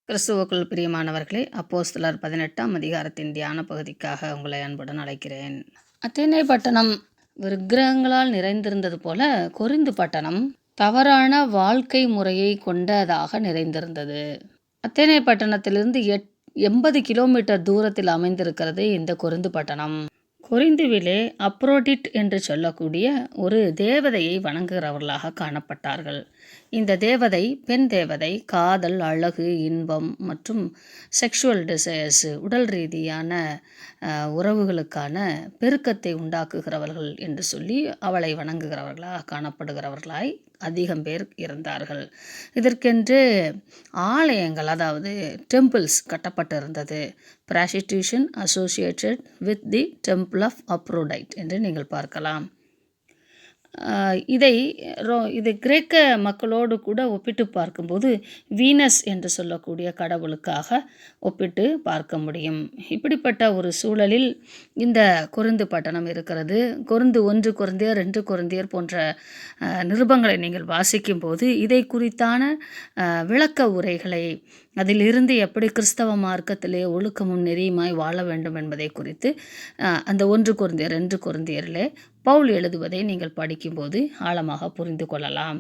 கிறிஸ்துவுக்குள் பிரியமானவர்களே, அப்போஸ்தலர் 18ஆம் அதிகாரத்தின் தியான பகுதிக்காக உங்களை அன்புடன் அழைக்கிறேன். அத்தேனே பட்டணம் விக்கிரகங்களால் நிறைந்திருந்தது போல, கொரிந்து பட்டணம் தவறான வாழ்க்கை முறையை கொண்டதாக நிறைந்திருந்தது. அத்தேனே பட்டணத்திலிருந்து 80 கிலோமீட்டர் தூரத்தில் அமைந்திருக்கிறது இந்த கொரிந்து பட்டணம். கொரிந்துவிலே அப்ரோடிட் என்று சொல்லக்கூடிய ஒரு தேவதையை வணங்குகிறவர்களாக காணப்பட்டார்கள். இந்த தேவதை பெண் தேவதை, காதல், அழகு, இன்பம் மற்றும் செக்ஷுவல் டிசையர்ஸ், உடல் ரீதியான உறவுகளுக்கான பெருக்கத்தை உண்டாக்குகிறவர்கள் என்று சொல்லி அவளை வணங்குகிறவர்களாக காணப்படுகிறவர்களாய் அதிகம் பேர் இருந்தார்கள். இதற்கென்று ஆலயங்கள், அதாவது டெம்பிள்ஸ் கட்டப்பட்டிருந்தது. Prostitution associated with the temple of Aphrodite என்று நீங்கள் பார்க்கலாம். இது கிரேக்க மக்களோடு கூட ஒப்பிட்டு பார்க்கும்போது வீனஸ் என்று சொல்லக்கூடிய கடவுளுக்காக ஒப்பிட்டு பார்க்க முடியும். இப்படிப்பட்ட ஒரு சூழலில் இந்த கொரிந்து பட்டணம் இருக்கிறது. 1 கொரிந்தியர் 2 கொரிந்தியர் போன்ற நிருபங்களை நீங்கள் வாசிக்கும்போது இதை குறித்தான விளக்க உரைகளை, அதிலிருந்து எப்படி கிறிஸ்தவ மார்க்கத்திலே ஒழுக்கமும் நெறியுமாய் வாழ வேண்டும் என்பதை குறித்து அந்த 1 கொரிந்தியர் 2 கொரிந்தியரிலே பவுல் எழுதுவதை நீங்கள் படிக்கும்போது ஆழமாக புரிந்து கொள்ளலாம்.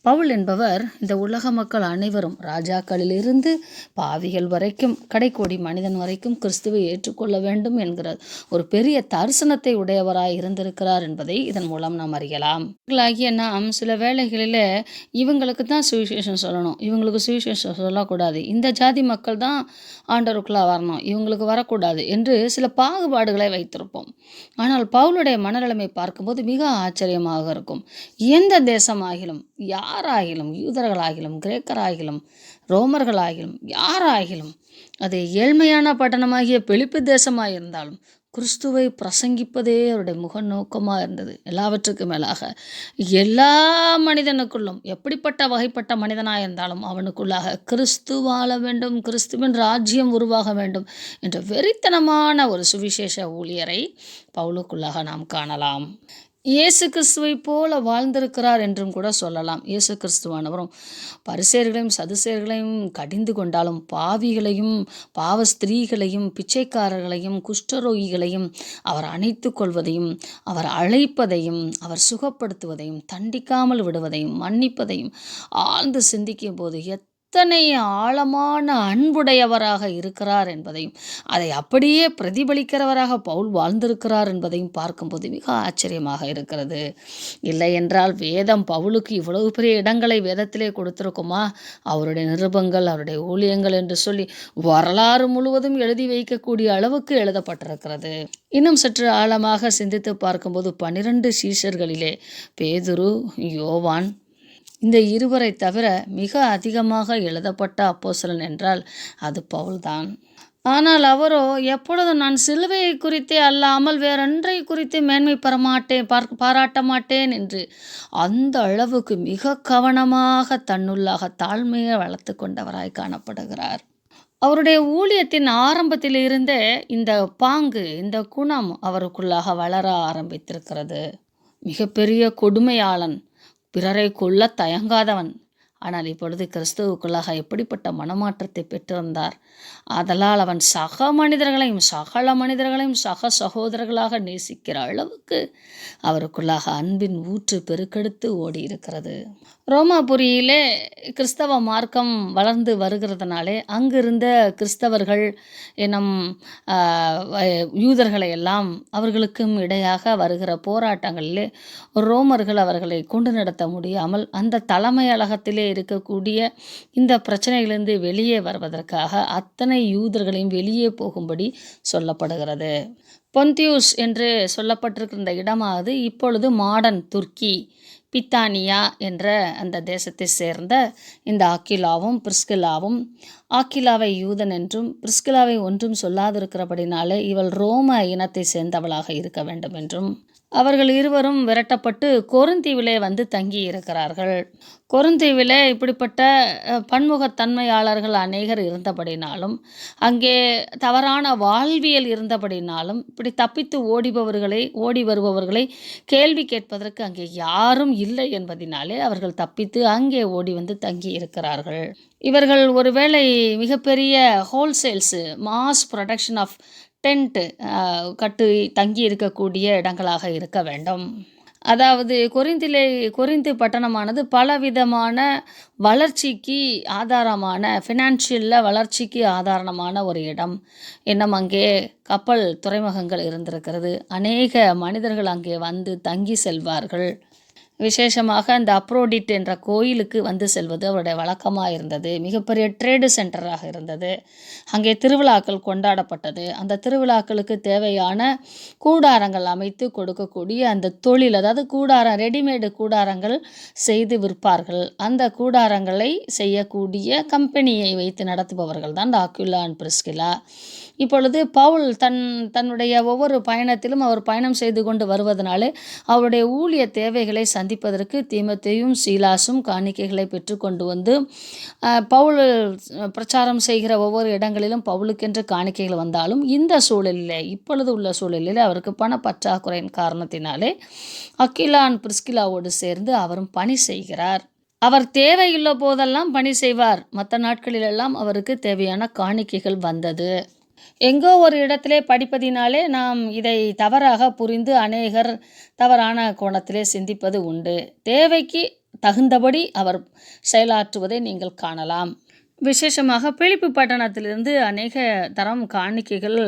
பவுல் என்பவர் இந்த உலக மக்கள் அனைவரும், ராஜாக்களிலிருந்து பாவிகள் வரைக்கும், கடைக்கோடி மனிதன் வரைக்கும் கிறிஸ்துவை ஏற்றுக்கொள்ள வேண்டும் என்கிற ஒரு பெரிய தரிசனத்தை உடையவராய் இருந்திருக்கிறார் என்பதை இதன் மூலம் நாம் அறியலாம். ஆகிய நாம் சில வேளைகளில் இவங்களுக்கு தான் சுவிசேஷம் சொல்லணும், இவங்களுக்கு சுவிசேஷம் சொல்லக்கூடாது, இந்த ஜாதி மக்கள் தான் ஆண்டவருக்குள்ளே வரணும், இவங்களுக்கு வரக்கூடாது என்று சில பாகுபாடுகளை வைத்திருப்போம். ஆனால் பவுலுடைய மனநிலைமை பார்க்கும்போது மிக ஆச்சரியமாக இருக்கும். எந்த தேசமாகிலும், யாராகிலும், யூதர்களாகிலும், கிரேக்கராகிலும், ரோமர்களாகிலும், யாராகிலும், அது ஏழ்மையான பட்டணமாகிய பிலிப்பி தேசமாக இருந்தாலும் கிறிஸ்துவை பிரசங்கிப்பதே அவருடைய முக நோக்கமாக இருந்தது. எல்லாவற்றுக்கும் மேலாக எல்லா மனிதனுக்குள்ளும், எப்படிப்பட்ட வகைப்பட்ட மனிதனாக இருந்தாலும் அவனுக்குள்ளாக கிறிஸ்து வாழ வேண்டும், கிறிஸ்துவின் ராஜ்யம் உருவாக வேண்டும் என்ற வெறித்தனமான ஒரு சுவிசேஷ ஊழியரை பவுலுக்குள்ளாக நாம் காணலாம். இயேசு கிறிஸ்துவை போல வாழ்ந்திருக்கிறார் என்றும் கூட சொல்லலாம். இயேசு கிறிஸ்துவானவரும் பரிசேயர்களையும் சதுசேயர்களையும் கடிந்து கொண்டாலும், பாவிகளையும், பாவ ஸ்திரீகளையும், பிச்சைக்காரர்களையும், குஷ்டரோகிகளையும் அவர் அணைத்து கொள்வதையும், அவர் அழைப்பதையும், அவர் சுகப்படுத்துவதையும், தண்டிக்காமல் விடுவதையும், மன்னிப்பதையும் ஆழ்ந்து சிந்திக்கும் போது எத்தனை ஆழமான அன்புடையவராக இருக்கிறார் என்பதையும், அதை அப்படியே பிரதிபலிக்கிறவராக பவுல் வாழ்ந்திருக்கிறார் என்பதையும் பார்க்கும்போது மிக ஆச்சரியமாக இருக்கிறது. இல்லை என்றால் வேதம் பவுலுக்கு இவ்வளவு பெரிய இடங்களை வேதத்திலே கொடுத்திருக்குமா? அவருடைய நிருபங்கள், அவருடைய ஊழியங்கள் என்று சொல்லி வரலாறு முழுவதும் எழுதி வைக்கக்கூடிய அளவுக்கு எழுதப்பட்டிருக்கிறது. இன்னும் சற்று ஆழமாக சிந்தித்து பார்க்கும்போது 12 சீஷர்களிலே பேதுரு, யோவான், இந்த இருவரை தவிர மிக அதிகமாக எழுதப்பட்ட அப்போஸ்தலன் என்றால் அது பவுல்தான். ஆனால் அவரோ எப்பொழுதும் நான் சிலுவையை குறித்தே அல்லாமல் வேறொன்றை குறித்து மேன்மை பாராட்ட மாட்டேன் என்று அந்த அளவுக்கு மிக கவனமாக தன்னுள்ளாக தாழ்மையை வளர்த்து கொண்டவராய் காணப்படுகிறார். அவருடைய ஊழியத்தின் ஆரம்பத்திலிருந்தே இந்த பாங்கு, இந்த குணம் அவருக்குள்ளாக வளர ஆரம்பித்திருக்கிறது. மிகப்பெரிய கொடுமையாளன், பிறரை கொல்ல தயங்காதவன். ஆனால் இப்பொழுது கிறிஸ்துவுக்குள்ளாக எப்படிப்பட்ட மனமாற்றத்தை பெற்றிருந்தார்! ஆதலால் அவன் சக மனிதர்களையும் சக சகோதரர்களாக நேசிக்கிற அளவுக்கு அவருக்குள்ளாக அன்பின் ஊற்று பெருக்கெடுத்து ஓடி இருக்கிறது. ரோமாபுரியிலே கிறிஸ்தவ மார்க்கம் வளர்ந்து வருகிறதுனாலே அங்கிருந்த கிறிஸ்தவர்கள் எனும் யூதர்களை எல்லாம், அவர்களுக்கும் இடையாக வருகிற போராட்டங்களிலே ரோமர்கள் அவர்களை கொண்டு நடத்த முடியாமல் அந்த தலைமையகத்திலே இருக்கக்கூடிய இந்த பிரச்சனையிலிருந்து வெளியே வருவதற்காக அத்தனை யூதர்களையும் வெளியே போகும்படி சொல்லப்படுகிறது. பொந்தியூஸ் என்று சொல்லப்பட்டிருக்கிற இந்த இடமாவது இப்பொழுது மாடர்ன் துர்க்கி, பித்தானியா என்ற அந்த தேசத்தை சேர்ந்த இந்த ஆக்கிலாவும் பிரிஸ்கில்லாவும், ஆக்கிலாவை யூதன் என்றும் பிரிஸ்கில்லாவை ஒன்றும் சொல்லாதிருக்கிறபடினாலே இவள் ரோம இனத்தை சேர்ந்தவளாக இருக்க வேண்டும் என்றும் அவர்கள் இருவரும் விரட்டப்பட்டு கொரிந்தியிலே வந்து தங்கி இருக்கிறார்கள். கொரிந்தியிலே இப்படிப்பட்ட பன்முகத்தன்மையாளர்கள் அநேகர் இருந்தபடினாலும், அங்கே தவறான வாழ்வியல் இருந்தபடினாலும், இப்படி தப்பித்து ஓடி வருபவர்களை கேள்வி கேட்பதற்கு அங்கே யாரும் இல்லை என்பதினாலே அவர்கள் தப்பித்து அங்கே ஓடி வந்து தங்கி இருக்கிறார்கள். இவர்கள் ஒருவேளை மிகப்பெரிய ஹோல்சேல்ஸு மாஸ் புரொடக்ஷன் ஆஃப் டென்ட் கட்டி தங்கி இருக்கக்கூடிய இடங்களாக இருக்க வேண்டும். அதாவது கொரிந்து பட்டணமானது பலவிதமான வளர்ச்சிக்கு ஆதாரமான ஃபினான்ஷியலில் வளர்ச்சிக்கு ஆதாரமான ஒரு இடம். இன்னும் அங்கே கப்பல் துறைமுகங்கள் இருந்திருக்கிறது. அநேக மனிதர்கள் அங்கே வந்து தங்கி செல்வார்கள். விசேஷமாக அந்த அப்ரோடிட் என்ற கோயிலுக்கு வந்து செல்வது அவருடைய வழக்கமாக இருந்தது. மிகப்பெரிய ட்ரேடு சென்டராக இருந்தது. அங்கே திருவிழாக்கள் கொண்டாடப்பட்டது. அந்த திருவிழாக்களுக்கு தேவையான கூடாரங்கள் அமைத்து கொடுக்கக்கூடிய அந்த தொழில், அதாவது ரெடிமேடு கூடாரங்கள் செய்து விற்பார்கள். அந்த கூடாரங்களை செய்யக்கூடிய கம்பெனியை வைத்து நடத்துபவர்கள் தான் ஆக்விலா அண்ட் பிரிஸ்கில்லா. இப்பொழுது பவுல் தன்னுடைய ஒவ்வொரு பயணத்திலும் அவர் பயணம் செய்து கொண்டு வருவதனாலே அவருடைய ஊழிய தேவைகளை சந்திப்பதற்கு தீமோத்தேயும் சீலாசும் காணிக்கைகளை பெற்றுக்கொண்டு வந்து பவுல் பிரச்சாரம் செய்கிற ஒவ்வொரு இடங்களிலும் பவுலுக்கென்று காணிக்கைகள் வந்தாலும் இப்பொழுது உள்ள சூழலில் அவருக்கு பண பற்றாக்குறையின் காரணத்தினாலே அக்கிலா அண்ட் பிரிஸ்கில்லாவோடு சேர்ந்து அவரும் பணி செய்கிறார். அவர் தேவையுள்ள போதெல்லாம் பணி செய்வார். மற்ற நாட்களிலெல்லாம் அவருக்கு தேவையான காணிக்கைகள் வந்தது. எங்கோ ஒரு இடத்திலே படிப்பதினாலே நாம் இதை தவறாக புரிந்து அநேகர் தவறான கோணத்திலே சிந்திப்பது உண்டு. தேவைக்கு தகுந்தபடி அவர் செயலாற்றுவதை நீங்கள் காணலாம். விசேஷமாக பிலிப்பி பட்டணத்திலிருந்து அநேக தரம் காணிக்கைகள்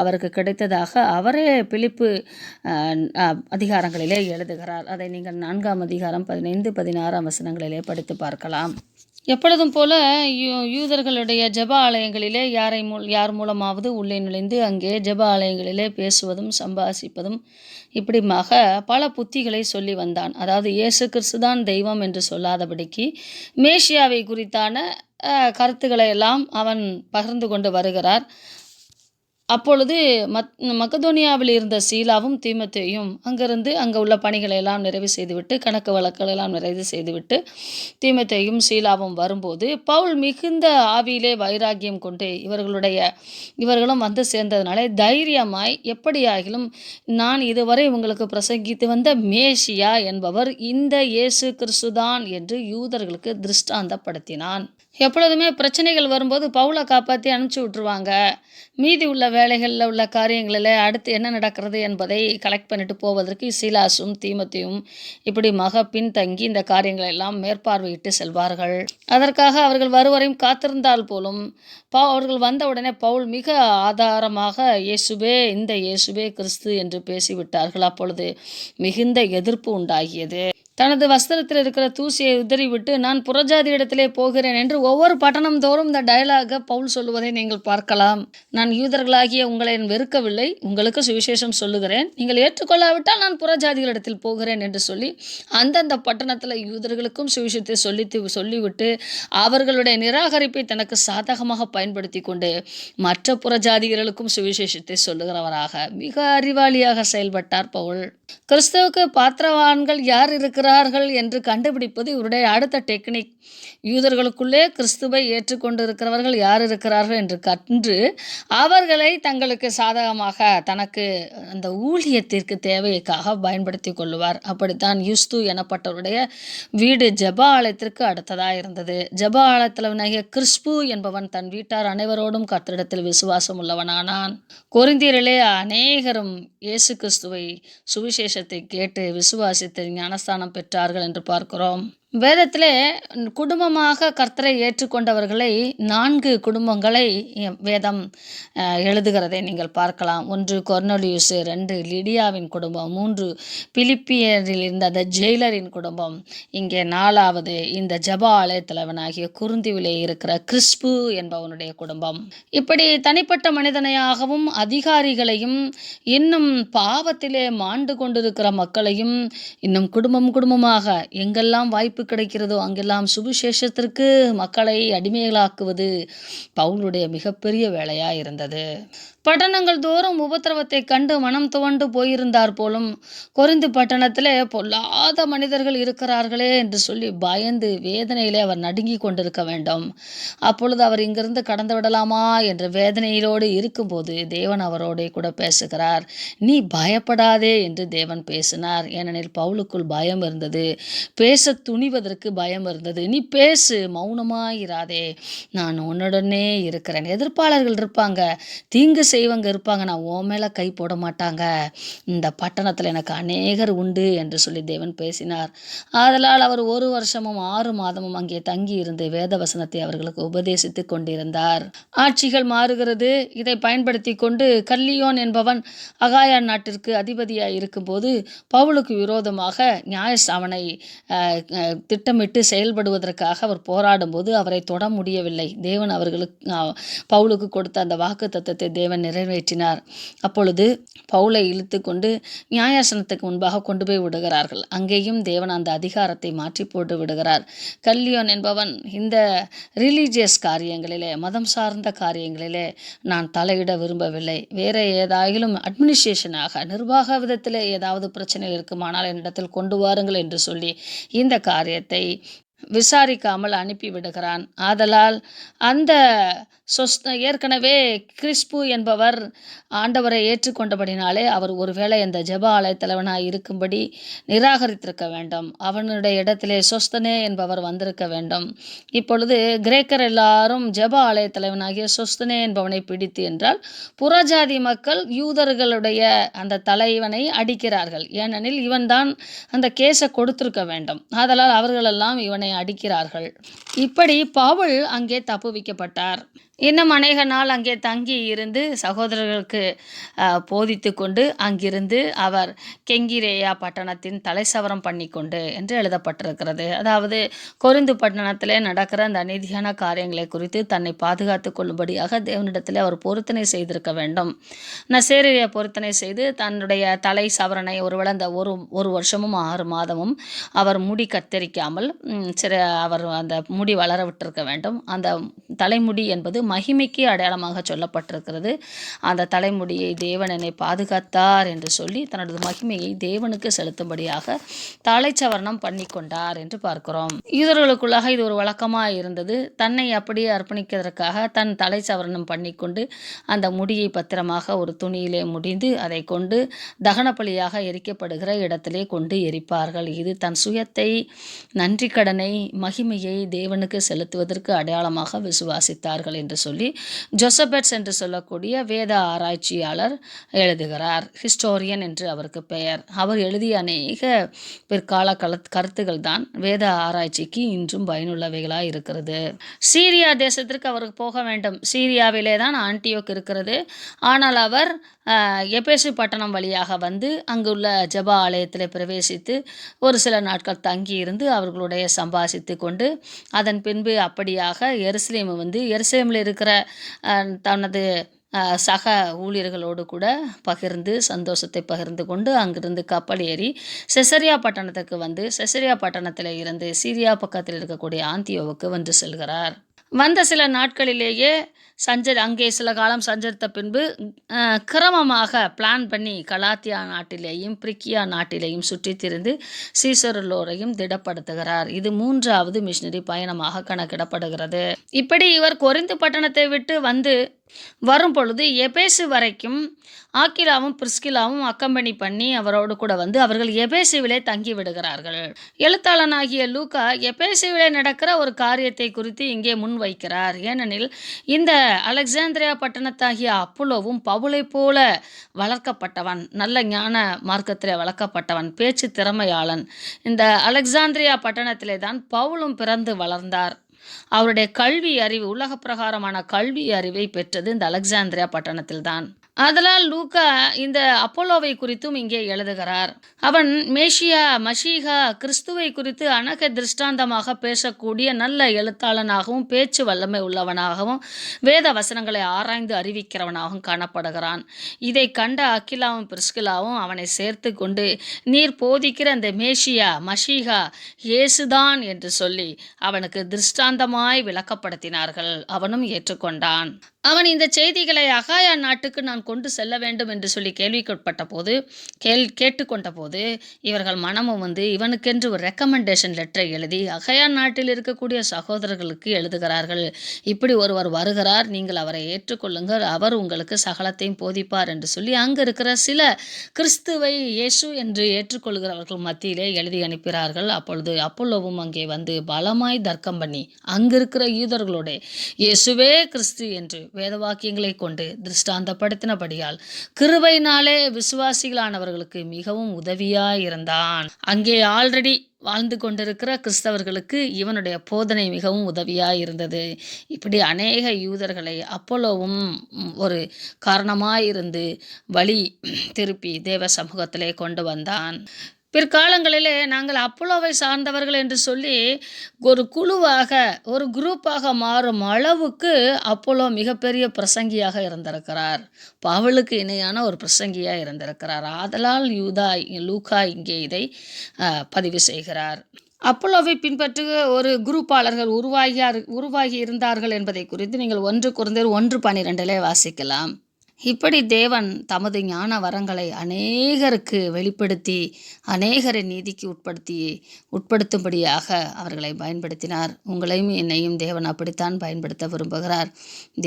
அவருக்கு கிடைத்ததாக அவரே பிலிப்பு அதிகாரங்களிலே எழுதுகிறார். அதை நீங்கள் 4ஆம் அதிகாரம் 15, 16 வசனங்களிலே படித்து பார்க்கலாம். எப்பொழுதும் போல யூதர்களுடைய ஜெப ஆலயங்களிலே யார் மூலமாவது உள்ளே நுழைந்து அங்கே ஜெப ஆலயங்களிலே பேசுவதும் சம்பாசிப்பதும் இப்படிமாக பல புத்திகளை சொல்லி வந்தான். அதாவது இயேசு கிறிஸ்து தான் தெய்வம் என்று சொல்லாதபடிக்கு மேசியாவை குறித்தான கருத்துக்களை எல்லாம் அவன் பகிர்ந்து கொண்டு வருகிறார். அப்பொழுது மக்கதோனியாவில் இருந்த சீலாவும் தீமோத்தேயும் அங்கே உள்ள பணிகளை எல்லாம் நிறைவு செய்துவிட்டு கணக்கு வழக்குகள் எல்லாம் நிறைவு செய்துவிட்டு தீமோத்தேயும் சீலாவும் வரும்போது பவுல் மிகுந்த ஆவியிலே வைராக்கியம் கொண்டு இவர்களும் வந்து சேர்ந்ததுனாலே தைரியமாய் எப்படியாகிலும் நான் இதுவரை உங்களுக்கு பிரசங்கித்து வந்த மேசியா என்பவர் இந்த இயேசு கிறிஸ்துதான் என்று யூதர்களுக்கு திருஷ்டாந்தப்படுத்தினான். எப்பொழுதுமே பிரச்சனைகள் வரும்போது பவுலை காப்பாற்றி அனுப்பிச்சி விட்ருவாங்க. மீதி உள்ள வேலைகளில் உள்ள காரியங்களில் அடுத்து என்ன நடக்கிறது என்பதை கலெக்ட் பண்ணிட்டு போவதற்கு சீலாசும் தீமோத்தேயும் இப்படி பின்தங்கி இந்த காரியங்களை எல்லாம் மேற்பார்வையிட்டு செல்வார்கள். அதற்காக அவர்கள் வருவரையும் காத்திருந்தால் போலும் அவர்கள் வந்த உடனே பவுல் மிக ஆதாரமாக இந்த இயேசுவே கிறிஸ்து என்று பேசிவிட்டார்கள். அப்பொழுது மிகுந்த எதிர்ப்பு உண்டாகியது. தனது வஸ்திரத்தில் இருக்கிற தூசியை உதறிவிட்டு நான் புறஜாதி இடத்திலே போகிறேன் என்று ஒவ்வொரு பட்டணம் தோறும் இந்த டயலாக பவுல் சொல்லுவதை நீங்கள் பார்க்கலாம். நான் யூதர்களாகிய உங்களை வெறுக்கவில்லை, உங்களுக்கு சுவிசேஷம் சொல்லுகிறேன், நீங்கள் ஏற்றுக்கொள்ளாவிட்டால் நான் புறஜாதிகளிடத்தில் போகிறேன் என்று சொல்லி அந்தந்த பட்டணத்தில் யூதர்களுக்கும் சுவிசேஷத்தை சொல்லிவிட்டு அவர்களுடைய நிராகரிப்பை தனக்கு சாதகமாக பயன்படுத்தி கொண்டு மற்ற புறஜாதிகளுக்கும் சுவிசேஷத்தை சொல்லுகிறவராக மிக அறிவாளியாக செயல்பட்டார் பவுல். கிறிஸ்துவுக்கு பாத்திரவான்கள் யார் இருக்கிறார்கள் என்று கண்டுபிடிப்பது இவருடைய அடுத்த டெக்னிக். யூதர்களுக்குள்ளே கிறிஸ்துவை ஏற்றுக்கொண்டு இருக்கிறவர்கள் யார் இருக்கிறார்கள் என்று கண்டு அவர்களை தங்களுக்கு சாதகமாக தனக்கு அந்த ஊழியத்திற்கு தேவைக்காக பயன்படுத்தி கொள்ளுவார். அப்படித்தான் யூஸ்து எனப்பட்டவருடைய வீடு ஜெப ஆலயத்திற்கு அடுத்ததாக இருந்தது. ஜெப ஆலயத்திலவனாகிய கிறிஸ்பு என்பவன் தன் வீட்டார் அனைவரோடும் கர்த்தரிடத்தில் விசுவாசம் உள்ளவனானான். கொரிந்தியரிலே அநேகரும் இயேசு கிறிஸ்துவை சுவிசேஷத்தை கேட்டு விசுவாசித்து ஞானஸ்தானம் பெற்றார்கள் என்று பார்க்கிறோம். வேதத்திலே குடும்பமாக கர்த்தரை ஏற்றுக்கொண்டவர்களை 4 குடும்பங்களை வேதம் எழுதுகிறதை நீங்கள் பார்க்கலாம். 1 கொர்னலியுஸ், 2 லிடியாவின் குடும்பம், 3 பிலிப்பியரில் இருந்த அந்த ஜெயிலரின் குடும்பம், இங்கே 4வது இந்த ஜெப ஆலயத்தலைவனாகிய குருந்தியிலே இருக்கிற கிறிஸ்பு என்பவனுடைய குடும்பம். இப்படி தனிப்பட்ட மனிதனையாகவும் அதிகாரிகளையும் இன்னும் பாவத்திலே மாண்டு கொண்டிருக்கிற மக்களையும் இன்னும் குடும்பமாக எங்கெல்லாம் வாய்ப்பு வாய்ப்பு கிடைக்கிறதோ அங்கெல்லாம் சுவிசேஷத்திற்கு மக்களை அடிமைகளாக்குவது பவுலுடைய மிகப்பெரிய வேலையாக இருந்தது. பட்டணங்கள் தோறும் உபத்திரவத்தை கண்டு மனம் துவண்டு போயிருந்தார் போலும். கொரிந்து பட்டணத்திலே பொல்லாத மனிதர்கள் இருக்கிறார்களே என்று சொல்லி பயந்து வேதனையிலே அவர் நடுங்கி கொண்டிருக்க வேண்டும். அப்பொழுது அவர் இங்கிருந்து கடந்து விடலாமா என்ற வேதனையிலோடு இருக்கும்போது தேவன் அவரோட கூட பேசுகிறார். நீ பயப்படாதே என்று தேவன் பேசினார். ஏனெனில் பவுலுக்குள் பயம் இருந்தது, பேச துணிவதற்கு பயம் இருந்தது. நீ பேசு, மௌனமாயிராதே, நான் உன்னுடனே இருக்கிறேன். எதிர்ப்பாளர்கள் இருப்பாங்க, தீங்கு செய்வங்க இருப்பாங்க, நான் உன் மேலே கை போட மாட்டாங்க. இந்த பட்டணத்தில் எனக்கு அநேகர் உண்டு என்று சொல்லி தேவன் பேசினார். ஆதலால் அவர் 1 வருஷமும் 6 மாதமும் அங்கே தங்கி இருந்து வேத வசனத்தை அவர்களுக்கு உபதேசித்து கொண்டிருந்தார். ஆட்சிகள் மாறுகிறது. இதை பயன்படுத்தி கொண்டு கல்லியோன் என்பவன் அகாயா நாட்டிற்கு அதிபதியாய் இருக்கும்போது பவுலுக்கு விரோதமாக நியாயஸ்தாவனை திட்டமிட்டு செயல்படுவதற்காக அவர் போராடும்போது அவரை தொட முடியவில்லை. தேவன் பவுலுக்கு கொடுத்த அந்த வாக்கு தத்தத்தை தேவன் நிறைவேற்றினார். அப்பொழுது பவுலை இழுத்து கொண்டு நியாயாசனத்துக்கு முன்பாக கொண்டு போய் விடுகிறார்கள். அங்கேயும் தேவன் அந்த அதிகாரத்தை மாற்றி போட்டு விடுகிறார். கல்லியோன் என்பவன் இந்த ரிலீஜியஸ் காரியங்களிலே, மதம் சார்ந்த காரியங்களிலே நான் தலையிட விரும்பவில்லை. வேற ஏதாயிலும் அட்மினிஸ்ட்ரேஷனாக நிர்வாக விதத்தில் ஏதாவது பிரச்சனை இருக்குமானால் என்னிடத்தில் கொண்டு வாருங்கள் என்று சொல்லி இந்த காரியத்தை விசாரிக்காமல் அனுப்பிவிடுகிறான். ஆதலால் அந்த ஏற்கனவே கிறிஸ்பு என்பவர் ஆண்டவரை ஏற்றுக்கொண்டபடினாலே அவர் ஒருவேளை அந்த ஜெப ஆலய தலைவனாய் இருக்கும்படி நிராகரித்திருக்க வேண்டும். அவனுடைய இடத்திலே சொஸ்தனே என்பவர் வந்திருக்க வேண்டும். இப்பொழுது கிரேக்கர் எல்லாரும் ஜெப ஆலய தலைவனாகிய சொஸ்தனே என்பவனை பிடித்து என்றால் புறஜாதி மக்கள் யூதர்களுடைய அந்த தலைவனை அடிக்கிறார்கள். ஏனெனில் இவன்தான் அந்த கேஸை கொடுத்திருக்க வேண்டும். ஆதலால் அவர்களெல்லாம் இவனை அடிக்கிறார்கள். இப்படி பவுல் அங்கே தப்புவிக்கப்பட்டார். இன்னும் அநேக நாள் அங்கே தங்கி இருந்து சகோதரர்களுக்கு போதித்து கொண்டு அங்கிருந்து அவர் கெங்கிரேயா பட்டணத்தின் தலைசவரம் பண்ணி கொண்டு என்று எழுதப்பட்டிருக்கிறது. அதாவது கொரிந்து பட்டணத்திலே நடக்கிற அந்த அநீதியான காரியங்களை குறித்து தன்னை பாதுகாத்து கொள்ளும்படியாக தேவனிடத்திலே அவர் பொருத்தனை செய்திருக்க வேண்டும். நசேரிய பொருத்தனை செய்து தன்னுடைய தலை சவரனை ஒருவேளை அந்த ஒரு வருஷமும் 6 மாதமும் அவர் முடி கத்தரிக்காமல் அவர் அந்த முடி வளர விட்டிருக்க வேண்டும். அந்த தலைமுடி என்பது மகிமைக்கு அடையாளமாக சொல்லப்பட்டிருக்கிறது. அந்த தலைமுடியை தேவன் என்னை பாதுகாத்தார் என்று சொல்லி தனது மகிமையை தேவனுக்கு செலுத்தும்படியாக தலைச்சவரணம் பண்ணி கொண்டார் என்று பார்க்கிறோம். யூதர்களுக்குள்ளாக இது ஒரு வழக்கமாக இருந்தது. தன்னை அப்படியே அர்ப்பணிக்கிறதற்காக தன் தலைச்சவரணம் பண்ணி கொண்டு அந்த முடியை பத்திரமாக ஒரு துணியிலே முடிந்து அதை கொண்டு தகன பலியாக எரிக்கப்படுகிற இடத்திலே கொண்டு எரிப்பார்கள். இது தன் சுயத்தை, நன்றி கடனை, மகிமையை தேவனுக்கு செலுத்துவதற்கு அடையாளமாக விசுவாசித்தார்கள் என்று சொல்லி ஜோசபெட்ஸ் என்று சொல்லக்கூடிய வேத ஆராய்ச்சியாளர் எழுதுகிறார். ஹிஸ்டோரியன் என்று அவருக்கு பெயர். அவர் எழுதிய அநேக பிற்கால கருத்துக்கள் தான் வேத ஆராய்ச்சிக்கு இன்றும் பயனுள்ளவைகளாக இருக்கிறது. சீரியா தேசத்திற்கு அவருக்கு போக வேண்டும். சீரியாவிலே தான் ஆன்டியோக் இருக்கிறது. ஆனால் அவர் எபேசு பட்டணம் வழியாக வந்து அங்குள்ள ஜெப ஆலயத்தில் பிரவேசித்து ஒரு சில நாட்கள் தங்கியிருந்து அவர்களுடைய சம்பாசித்து கொண்டு அதன் பின்பு அப்படியாக எருசலேம் வந்து எருசலேமில் இருக்கிற தனது சக ஊழியர்களோடு கூட பகிர்ந்து சந்தோஷத்தை பகிர்ந்து கொண்டு அங்கிருந்து கப்பல் ஏறி செசரியா பட்டணத்துக்கு வந்து செசரியா பட்டணத்தில் இருந்து சீரியா பக்கத்தில் இருக்கக்கூடிய ஆந்தியோவுக்கு வந்து செல்கிறார். வந்த சில நாட்களிலேயே அங்கே சில காலம் சஞ்சரித்த பின்பு கிரமமாக பிளான் பண்ணி கலாத்தியா நாட்டிலேயும் பிரிக்கியா நாட்டிலேயும் சுற்றி திரிந்து சீசருலோரையும் திடப்படுத்துகிறார். இது 3வது மிஷனரி பயணமாக கணக்கிடப்படுகிறது. இப்படி இவர் கொரிந்து பட்டணத்தை விட்டு வந்து வரும் பொழுது எபேசு வரைக்கும் ஆக்கிலாவும் பிரிஸ்கிலாவும் அக்கம்பெனி பண்ணி அவரோடு கூட வந்து அவர்கள் எபேசுவிலே தங்கி விடுகிறார்கள். எழுத்தாளனாகிய லூக்கா எபேசுவிலே நடக்கிற ஒரு காரியத்தை குறித்து இங்கே முன் வைக்கிறார். ஏனெனில் இந்த அலெக்சாந்திரியா பட்டணத்தாகிய அப்போலோவும் பவுலை போல வளர்க்கப்பட்டவன், நல்ல ஞான மார்க்கத்திலே வளர்க்கப்பட்டவன், பேச்சு திறமையாளன். இந்த அலெக்சாந்திரியா பட்டணத்திலே தான் பவுலும் பிறந்து வளர்ந்தார். அவருடைய கல்வி அறிவு, உலக பிரகாரமான கல்வி அறிவை பெற்றது இந்த அலெக்சாந்திரியா பட்டணத்தில் தான். ஆதலால் லூக்கா இந்த அப்போலோவை குறித்தும் இங்கே எழுதுகிறார். அவன் மேசியா, மஷீகா, கிறிஸ்துவை குறித்து அநேக திருஷ்டாந்தமாக பேசக்கூடிய நல்ல எழுத்தாளனாகவும் பேச்சு வல்லமை உள்ளவனாகவும் வேத வசனங்களை ஆராய்ந்து அறிவிக்கிறவனாகவும் காணப்படுகிறான். இதை கண்ட அக்கிலாவும் பிரிஸ்கிலாவும் அவனை சேர்த்து கொண்டு, நீர் போதிக்கிற அந்த மேசியா, மஷீகா இயேசுதான் என்று சொல்லி அவனுக்கு திருஷ்டாந்தமாய் விளக்கப்படுத்தினார்கள். அவனும் ஏற்றுக்கொண்டான். அவன் இந்த செய்திகளை அகாயா நாட்டுக்கு நான் கொண்டு செல்ல வேண்டும் என்று சொல்லி கேள்விப்பட்ட போது கேட்டுக்கொண்ட போது இவர்கள் மனமும் வந்து இவனுக்கென்று ஒரு ரெக்கமெண்டேஷன் லெட்டரை எழுதி அகாயா நாட்டில் இருக்கக்கூடிய சகோதரர்களுக்கு எழுதுகிறார்கள். இப்படி ஒருவர் வருகிறார், நீங்கள் அவரை ஏற்றுக்கொள்ளுங்கள், அவர் உங்களுக்கு சகலத்தையும் போதிப்பார் என்று சொல்லி அங்கு இருக்கிற சில கிறிஸ்துவை இயேசு என்று ஏற்றுக்கொள்கிறவர்கள் மத்தியிலே எழுதி அனுப்புகிறார்கள். அப்பொழுது அப்போலோவும் அங்கே வந்து பலமாய் தர்க்கம் பண்ணி அங்கிருக்கிற யூதர்களோட இயேசுவே கிறிஸ்து என்று வேதவாக்கியங்களை கொண்டு திருஷ்டாந்தப்படுத்தினபடியால் கிருபையினாலே விசுவாசிகளானவர்களுக்கு மிகவும் உதவியாயிருந்தான். அங்கே ஆல்ரெடி வாழ்ந்து கொண்டிருக்கிற கிறிஸ்தவர்களுக்கு இவனுடைய போதனை மிகவும் உதவியாயிருந்தது. இப்படி அநேக யூதர்களை அப்போலோவும் ஒரு காரணமாயிருந்து வழி திருப்பி தேவ சமூகத்திலே கொண்டு வந்தான். பிற்காலங்களிலே நாங்கள் அப்போலோவை சார்ந்தவர்கள் என்று சொல்லி ஒரு குழுவாக, ஒரு குரூப்பாக மாறும் அளவுக்கு அப்போலோ மிகப்பெரிய பிரசங்கியாக இருந்திருக்கிறார். பவுலுக்கு இணையான ஒரு பிரசங்கியாக இருந்திருக்கிறார். ஆதலால் லூக்கா இங்கே இதை பதிவு செய்கிறார். அப்போலோவை பின்பற்றுக ஒரு குரூப்பாளர்கள் உருவாகி இருந்தார்கள் என்பதை குறித்து நீங்கள் 1 கொரிந்தியர் 1:12 வாசிக்கலாம். இப்படி தேவன் தமது ஞான வரங்களை அநேகருக்கு வெளிப்படுத்தி அநேகரை நீதிக்கு உட்படுத்தும்படியாக அவர்களை பயன்படுத்தினார். உங்களையும் என்னையும் தேவன் அப்படித்தான் பயன்படுத்த விரும்புகிறார்.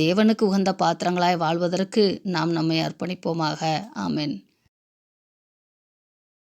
தேவனுக்கு உகந்த பாத்திரங்களாய் வாழ்வதற்கு நாம் நம்மை அர்ப்பணிப்போமாக. ஆமென்.